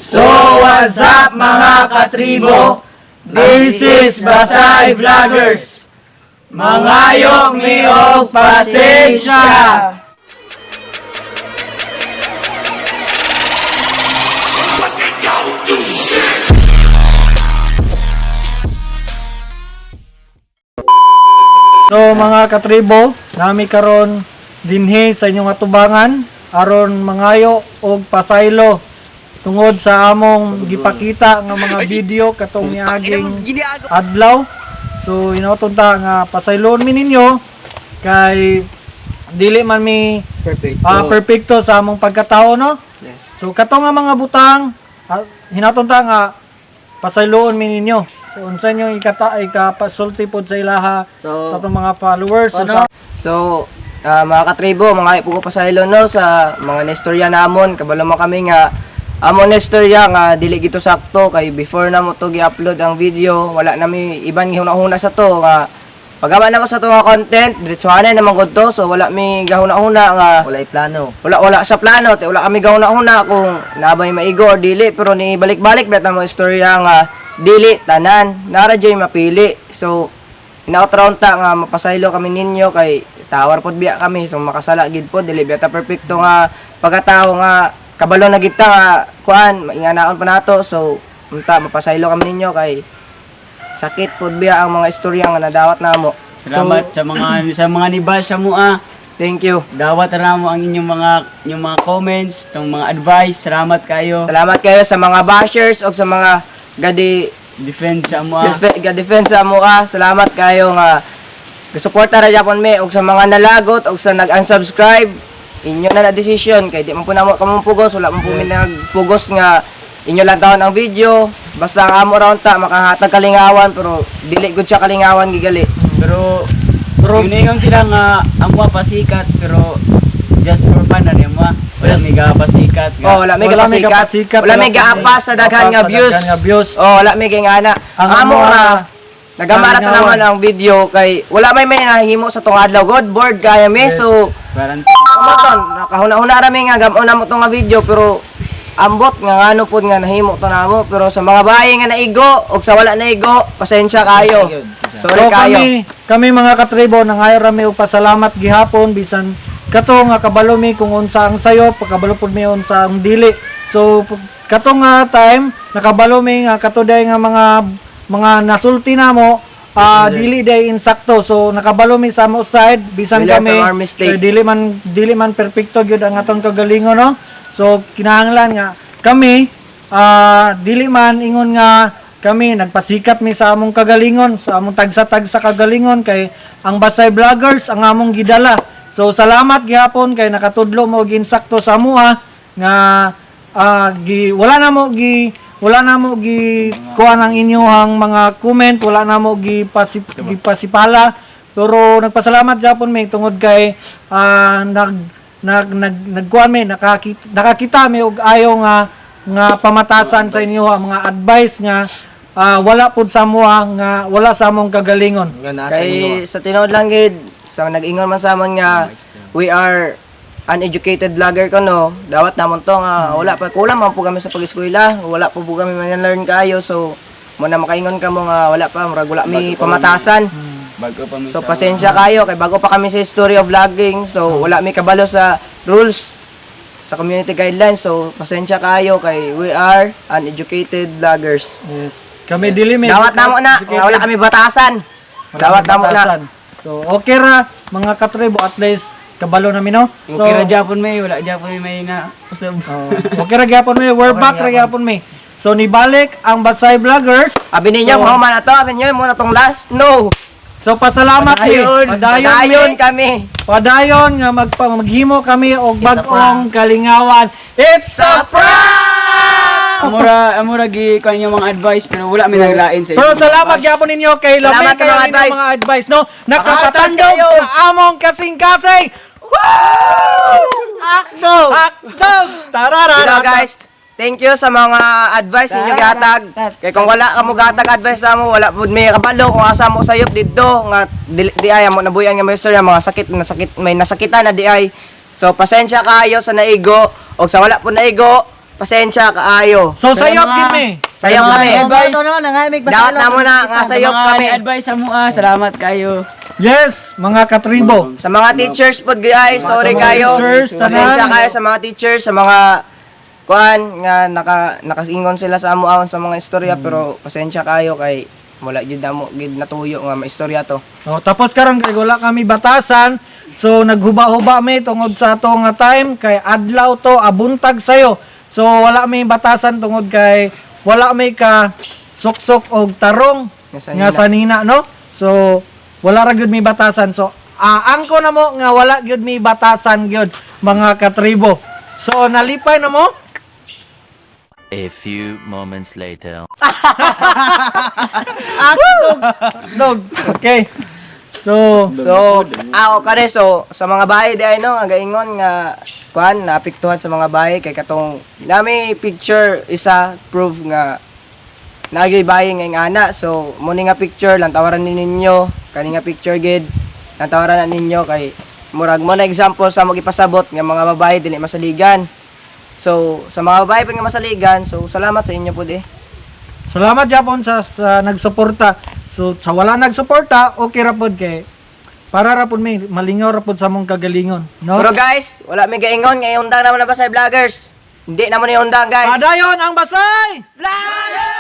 So what's up mga katribo? This is Basay Vloggers. Mangayok mi og pasensya. So mga katribo, nami karon dinhi sa inyong atubangan aron mangayo og pasaylo tungod sa among gipakita nga mga video katong niaging adlaw. So inaoton ta nga pasaylon mi ninyo kay dili man mi perfecto sa among pagkatao, no? Yes. So katong nga mga butang hinaton ta nga pasayloon mi ninyo. So unsa nyo ikapasulti pod sa ilaha sa atong mga followers mga katribo, mga ipugo pa sa ilo no sa mga nestorya namon kabalo mo kami nga amon nestorya nga dili gito sakto kay before na mo to gi-upload ang video wala nami iban gihuna-huna sa to nga pagama na mo sa to nga content diretsuhanan naman gud to so wala mi gahuna-huna nga wala sa plano te wala kami gahuna-huna kung nabay maigo or dili pero ni balik-balik bet mo istorya nga dili tanan nara jay mapili so inaotraon ta nga mapasaylo kami ninyo kay tawar pod biya kami so makasala gid pod dili biya ta perfecto nga pagkatao nga kabalo na kita nga kuan mainganaon pa nato so unta mapasaylo kami ninyo kay sakit pod biya ang mga istorya nga nadawat namo. Salamat so, sa mga nibal sa mua. Thank you. Dawat na mo ang inyong mga comments, tong mga advice. Salamat kayo. Salamat kayo sa mga bashers o sa mga gadi Defend sa mua. defense sa mua. Salamat kayo nga gasuporta ra gyapon mi og sa mga nalagot og sa nag-unsubscribe. Inyo na decision kay di man po namo kamong pugos wala man po mi nagpugos nga inyo lang taon ang video basta ang amo raon ta makahatag kalingawan pero dili gud siya kalingawan gigali Pero yun sila nga ang mua pasikat pero just for fun na niya mua. Wala may gapasikat. wala may gapasikat wala may gaapas sa daghan nga views wala may gingana ang amo nga nagamara ta naman ang video kay wala may nahimo sa tong adlaw god board kaya mi so amaton nakahuna-huna ra mi nga gamon na mo tong nga video pero ambot nga ano pod nga nahimo to namo pero sa mga bahay nga naigo og sa wala naigo pasensya kayo sorry So kayo kami mga katribo nangayo ra mi og pasalamat gihapon bisan kato nga kabalo mi kung unsa ang sayo pagkabalo pod mi unsa ang dili. So kato nga time nakabalo mi nga kato day nga mga nasulti namo dili day insakto so nakabalo mi sa mo side bisan We learn kami from our mistake. dili man perfecto gyud ang atong kagalingon, no? So kinahanglan nga kami dili man ingon nga kami nagpasikat mi sa among kagalingon sa among tagsa-tagsa kagalingon kay ang Basay Vloggers ang among gidala. So salamat gihapon kay nakatudlo mo og insakto sa amuha nga wala na mo gi kuan ang inyong mga comment wala na mo gipasipala pero nagpasalamat gyapon mi tungod kay nagkuan mi nakakita mi og ayo nga pamatasan sa inyo ang mga advice nga wala pud sa amuha nga wala sa among kagalingon kay sa tinuod lang gid sa nag-ingon man sa amon nga we are uneducated vlogger ko no dawat namon to nga wala pa kulang man po kami sa pag-eskwela wala po kami man-learn kayo so mo na makaingon kamo nga wala pa murag wala mi pamatasan so pasensya kayo kay bago pa kami sa history of vlogging so wala mi kabalo sa rules sa community guidelines so pasensya kayo kay we are uneducated vloggers. yes kami dili mi Dawat namo na nga wala kami batasan. Dawat namo na. So okay ra mga katribo at least kabalo namin, no? So Okay ra gyapon may wala gyapon may na usab. okay ra gyapon mi we're back ra gyapon mi. So nibalik ang Basay Vloggers. Abi ninyo mo man ato, abi ninyo mo na tong last. No. So pasalamat Padayon kami. Padayon nga maghimo kami og bag-ong kalingawan. It's a prank! Amura gi kanyo mga advice pero wala may naglain sa Pero salamat gyapon ninyo kay Salamat labi sa kayo mga ninyo advice. mga advice, no? Nakapatandog kayo. sa among kasing-kasing. Woo! Akdog! Tarara! So guys, thank you sa mga advice ninyo gihatag. Kay kung wala ka mo gatag advice sa mo, wala pud may kabalo kung asa mo sayop didto nga di ay mo nabuyan nga may istorya mga sakit may nasakitan na di ay. So pasensya kayo sa naigo o sa wala po naigo. pasensya kaayo. So Pero sayop mga- kami. Sayop mga kami. advice. Dapat na mo na nga sayop kami. advice sa mga, salamat kayo. Yes, mga katribo. Sa mga teachers po guys, sorry mga kayo. teachers, Pasensya tanan. kayo sa mga teachers, sa mga kuan nga nakasingon sila sa amuaon sa mga istorya pero pasensya kayo kay wala gyud namo gid natuyo nga maistorya to. Oh, tapos karon kay wala kami batasan. So naghuba-huba mi tungod sa ato nga time kay adlaw to abuntag sayo. So wala mi batasan tungod kay wala mi ka suksok og tarong nga sanina no. So wala ra gyud mi batasan. So angko na mo nga wala gyud mi batasan gyud mga katribo. So nalipay na mo. A few moments later. Dog. Okay. So kare so sa mga bahay di ay no nga gaingon nga kuan naapektuhan sa mga bahay kay katong nami picture isa proof nga nagay bahay nga ana so mo ni nga picture lang tawaran ni ninyo kani nga picture gid lang tawaran na ninyo kay murag mo na example sa magipasabot nga mga babae dili masaligan. So sa mga babae pa nga masaligan so salamat sa inyo pud salamat Japon sa nagsuporta. So sa wala nagsuporta, okay ra pod kay para ra pod may malingaw ra pod sa mong kagalingon, no? Pero guys, wala may gaingon nga undang naman na Basay Vloggers. Hindi naman yung undang guys. Padayon ang Basay! Vloggers!